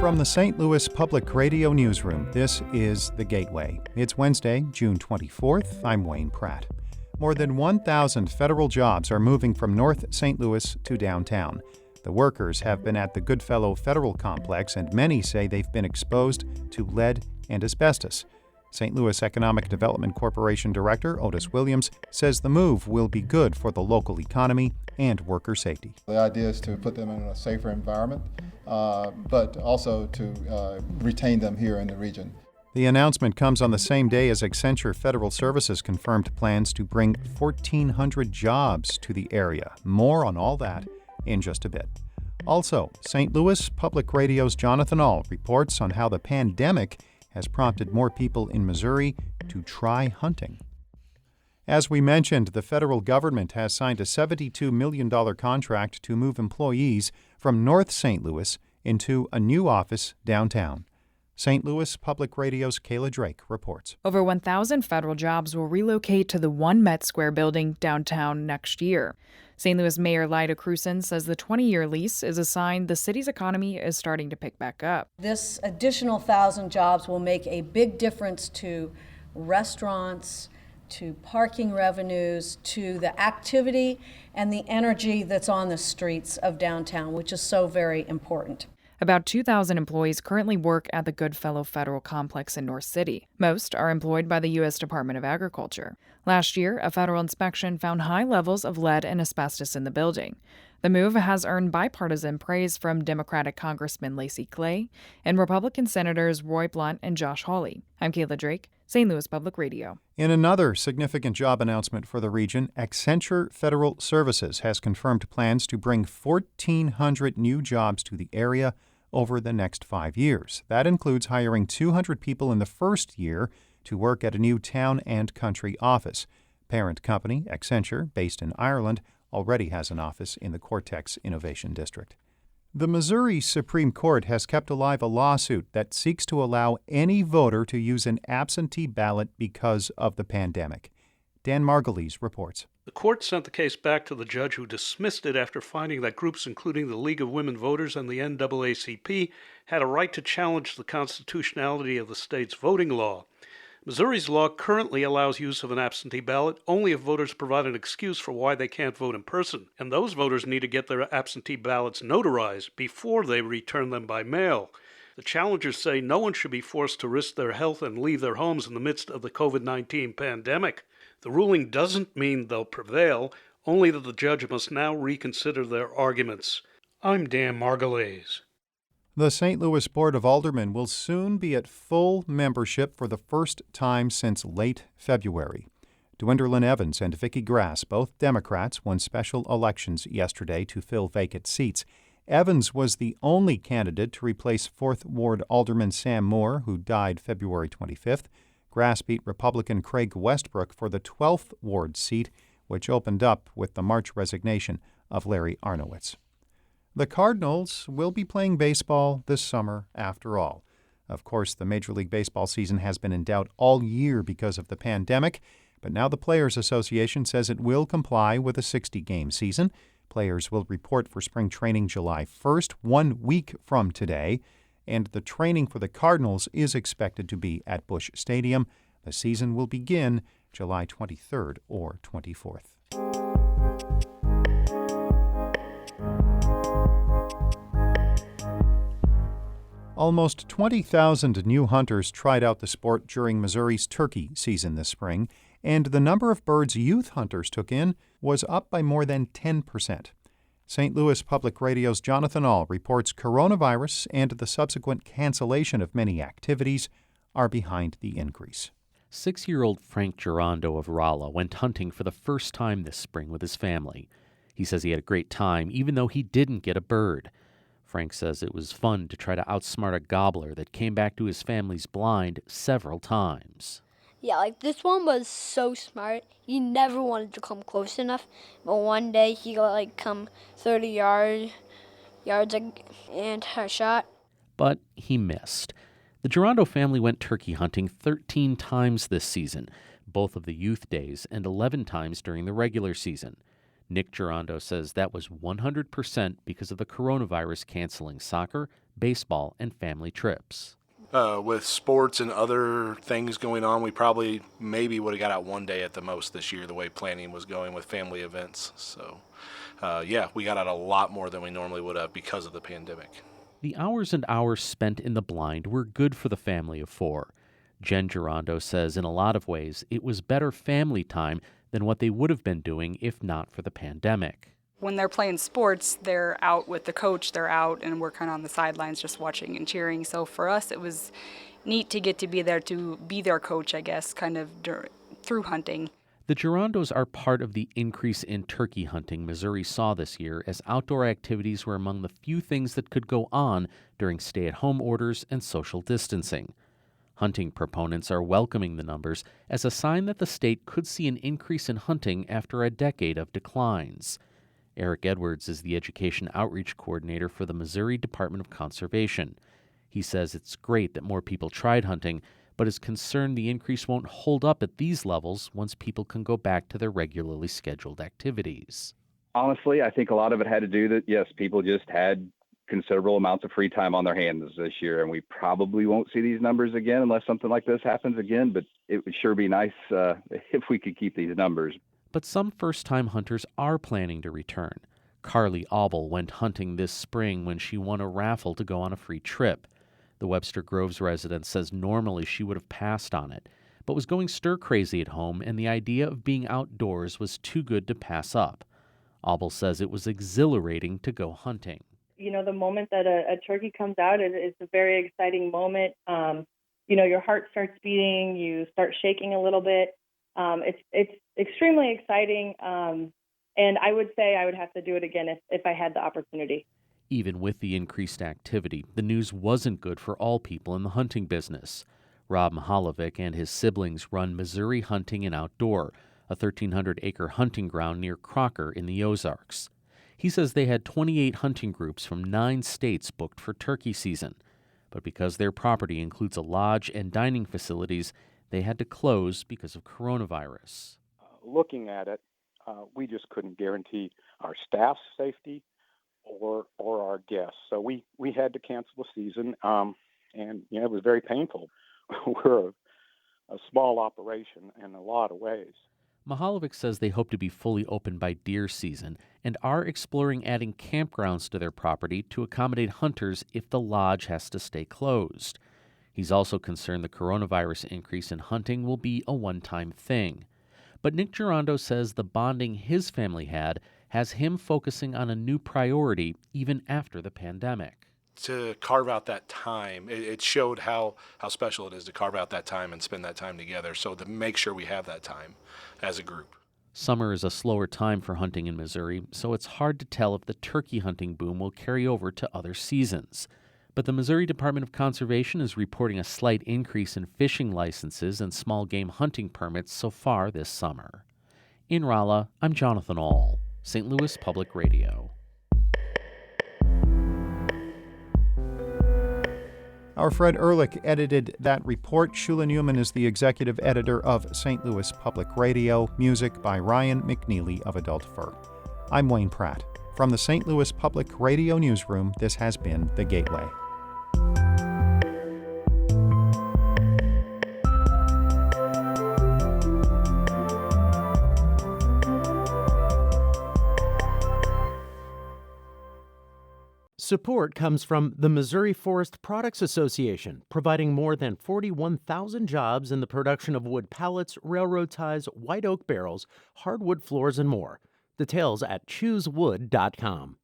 From the St. Louis Public Radio Newsroom, this is The Gateway. It's Wednesday, June 24th. I'm Wayne Pratt. More than 1,000 federal jobs are moving from North St. Louis to downtown. The workers have been at the Goodfellow Federal Complex, and many say they've been exposed to lead and asbestos. St. Louis Economic Development Corporation Director Otis Williams says the move will be good for the local economy and worker safety. The idea is to put them in a safer environment, but also to retain them here in the region. The announcement comes on the same day as Accenture Federal Services confirmed plans to bring 1,400 jobs to the area. More on all that in just a bit. Also, St. Louis Public Radio's Jonathan Ahl reports on how the pandemic has prompted more people in Missouri to try hunting. As we mentioned, the federal government has signed a $72 million contract to move employees from North St. Louis into a new office downtown. St. Louis Public Radio's Kayla Drake reports. Over 1,000 federal jobs will relocate to the One Met Square building downtown next year. St. Louis Mayor Lyda Krewson says the 20-year lease is a sign the city's economy is starting to pick back up. This additional 1,000 jobs will make a big difference to restaurants, to parking revenues, to the activity and the energy that's on the streets of downtown, which is so very important. About 2,000 employees currently work at the Goodfellow Federal Complex in North City. Most are employed by the U.S. Department of Agriculture. Last year, a federal inspection found high levels of lead and asbestos in the building. The move has earned bipartisan praise from Democratic Congressman Lacey Clay and Republican Senators Roy Blunt and Josh Hawley. I'm Kayla Drake, St. Louis Public Radio. In another significant job announcement for the region, Accenture Federal Services has confirmed plans to bring 1,400 new jobs to the area over the next 5 years. That includes hiring 200 people in the first year to work at a new town and country office. Parent company, Accenture, based in Ireland, already has an office in the Cortex Innovation District. The Missouri Supreme Court has kept alive a lawsuit that seeks to allow any voter to use an absentee ballot because of the pandemic. Dan Margulies reports. The court sent the case back to the judge who dismissed it after finding that groups including the League of Women Voters and the NAACP had a right to challenge the constitutionality of the state's voting law. Missouri's law currently allows use of an absentee ballot only if voters provide an excuse for why they can't vote in person, and those voters need to get their absentee ballots notarized before they return them by mail. The challengers say no one should be forced to risk their health and leave their homes in the midst of the COVID-19 pandemic. The ruling doesn't mean they'll prevail, only that the judge must now reconsider their arguments. I'm Dan Margulies. The St. Louis Board of Aldermen will soon be at full membership for the first time since late February. Dwindlin Evans and Vicki Grass, both Democrats, won special elections yesterday to fill vacant seats. Evans was the only candidate to replace 4th Ward Alderman Sam Moore, who died February 25th. Grass beat Republican Craig Westbrook for the 12th Ward seat, which opened up with the March resignation of Larry Arnowitz. The Cardinals will be playing baseball this summer after all. Of course, the Major League Baseball season has been in doubt all year because of the pandemic, but now the Players Association says it will comply with a 60-game season. Players will report for spring training July 1st, 1 week from today, and the training for the Cardinals is expected to be at Busch Stadium. The season will begin July 23rd or 24th. Almost 20,000 new hunters tried out the sport during Missouri's turkey season this spring, and the number of birds youth hunters took in was up by more than 10%. St. Louis Public Radio's Jonathan Ahl reports coronavirus and the subsequent cancellation of many activities are behind the increase. 6-year-old Frank Girondo of Rolla went hunting for the first time this spring with his family. He says he had a great time, even though he didn't get a bird. Frank says it was fun to try to outsmart a gobbler that came back to his family's blind several times. Yeah, like this one was so smart. He never wanted to come close enough, but one day he got come 30 yards and a shot. But he missed. The Girondo family went turkey hunting 13 times this season, both of the youth days and 11 times during the regular season. Nick Girondo says that was 100% because of the coronavirus canceling soccer, baseball, and family trips. With sports and other things going on, we probably maybe would have got out one day at the most this year, the way planning was going with family events. So, we got out a lot more than we normally would have because of the pandemic. The hours and hours spent in the blind were good for the family of four. Jen Girondo says in a lot of ways it was better family time than what they would have been doing if not for the pandemic. When they're playing sports, they're out with the coach, they're out, and we're kind of on the sidelines just watching and cheering. So for us, it was neat to get to be there to be their coach, I guess, kind of through hunting. The Girondos are part of the increase in turkey hunting Missouri saw this year, as outdoor activities were among the few things that could go on during stay-at-home orders and social distancing. Hunting proponents are welcoming the numbers as a sign that the state could see an increase in hunting after a decade of declines. Eric Edwards is the Education Outreach Coordinator for the Missouri Department of Conservation. He says it's great that more people tried hunting, but is concerned the increase won't hold up at these levels once people can go back to their regularly scheduled activities. Honestly, I think a lot of it had to do that, yes, people just had considerable amounts of free time on their hands this year, and we probably won't see these numbers again unless something like this happens again, but it would sure be nice if we could keep these numbers. But some first-time hunters are planning to return. Carly Aubel went hunting this spring when she won a raffle to go on a free trip. The Webster Groves resident says normally she would have passed on it, but was going stir-crazy at home, and the idea of being outdoors was too good to pass up. Aubel says it was exhilarating to go hunting. You know, the moment that a turkey comes out is a very exciting moment. Your heart starts beating, you start shaking a little bit. It's extremely exciting, and I would say I would have to do it again if I had the opportunity. Even with the increased activity, the news wasn't good for all people in the hunting business. Rob Mahalovic and his siblings run Missouri Hunting and Outdoor, a 1,300-acre hunting ground near Crocker in the Ozarks. He says they had 28 hunting groups from 9 states booked for turkey season. But because their property includes a lodge and dining facilities, they had to close because of coronavirus. Looking at it, we just couldn't guarantee our staff's safety or our guests. So we had to cancel the season, and it was very painful. We're a small operation in a lot of ways. Mahalovic says they hope to be fully open by deer season and are exploring adding campgrounds to their property to accommodate hunters if the lodge has to stay closed. He's also concerned the coronavirus increase in hunting will be a one-time thing. But Nick Girondo says the bonding his family had has him focusing on a new priority even after the pandemic. To carve out that time, it showed how special it is to carve out that time and spend that time together, so to make sure we have that time as a group. Summer is a slower time for hunting in Missouri, so it's hard to tell if the turkey hunting boom will carry over to other seasons. But the Missouri Department of Conservation is reporting a slight increase in fishing licenses and small game hunting permits so far this summer. In Rolla, I'm Jonathan Ahl, St. Louis Public Radio. Our Fred Ehrlich edited that report. Shula Newman is the executive editor of St. Louis Public Radio. Music by Ryan McNeely of Adult Fur. I'm Wayne Pratt. From the St. Louis Public Radio Newsroom, this has been The Gateway. Support comes from the Missouri Forest Products Association, providing more than 41,000 jobs in the production of wood pallets, railroad ties, white oak barrels, hardwood floors, and more. Details at choosewood.com.